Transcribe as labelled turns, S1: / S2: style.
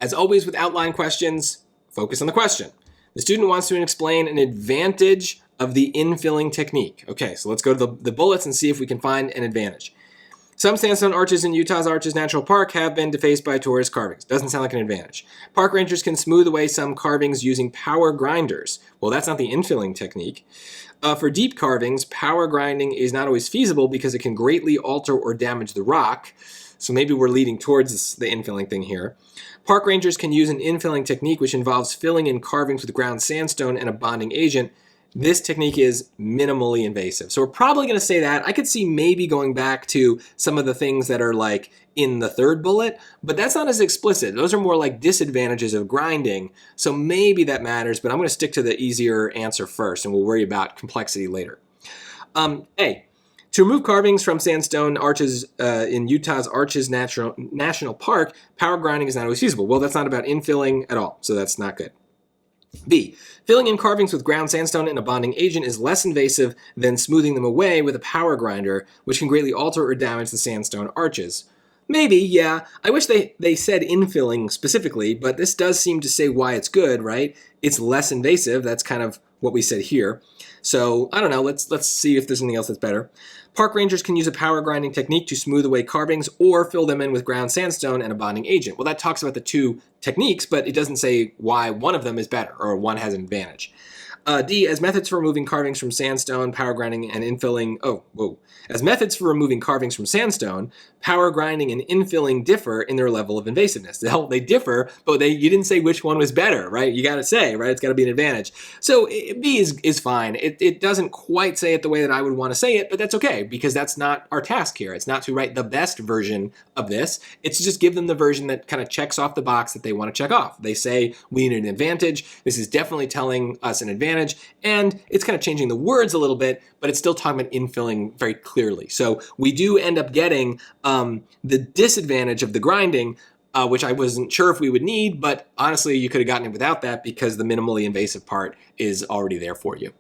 S1: As always with outline questions, focus on the question. The student wants to explain an advantage of the infilling technique. Okay, so let's go to the bullets and see if we can find an advantage. Some sandstone arches in Utah's Arches National Park have been defaced by tourist carvings. Doesn't sound like an advantage. Park rangers can smooth away some carvings using power grinders. Well, that's not the infilling technique. For deep carvings, power grinding is not always feasible because it can greatly alter or damage the rock. So maybe we're leading towards the infilling thing here. Park rangers can use an infilling technique which involves filling in carvings with ground sandstone and a bonding agent. This technique is minimally invasive. So we're probably going to say that. I could see maybe going back to some of the things that are like in the third bullet, but that's not as explicit. Those are more like disadvantages of grinding. So maybe that matters, but I'm going to stick to the easier answer first and we'll worry about complexity later. A. To remove carvings from sandstone arches in Utah's Arches National Park, power grinding is not always feasible. Well, that's not about infilling at all, so that's not good. B. Filling in carvings with ground sandstone and a bonding agent is less invasive than smoothing them away with a power grinder, which can greatly alter or damage the sandstone arches. Maybe, yeah. I wish they said infilling specifically, but this does seem to say why it's good, right? It's less invasive. That's kind of what we said here. So, I don't know. Let's see if there's anything else that's better. Park rangers can use a power grinding technique to smooth away carvings or fill them in with ground sandstone and a bonding agent. Well, that talks about the two techniques, but it doesn't say why one of them is better or one has an advantage. D, as methods for removing carvings from sandstone, power grinding and infilling, As methods for removing carvings from sandstone, power grinding and infilling differ in their level of invasiveness. They differ, but you didn't say which one was better, right? You got to say, right? It's got to be an advantage. So B is fine. It doesn't quite say it the way that I would want to say it, but that's okay because that's not our task here. It's not to write the best version of this. It's to just give them the version that kind of checks off the box that they want to check off. They say we need an advantage. This is definitely telling us an advantage. And it's kind of changing the words a little bit, but it's still talking about infilling very clearly. So we do end up getting the disadvantage of the grinding, which I wasn't sure if we would need, but honestly, you could have gotten it without that because the minimally invasive part is already there for you.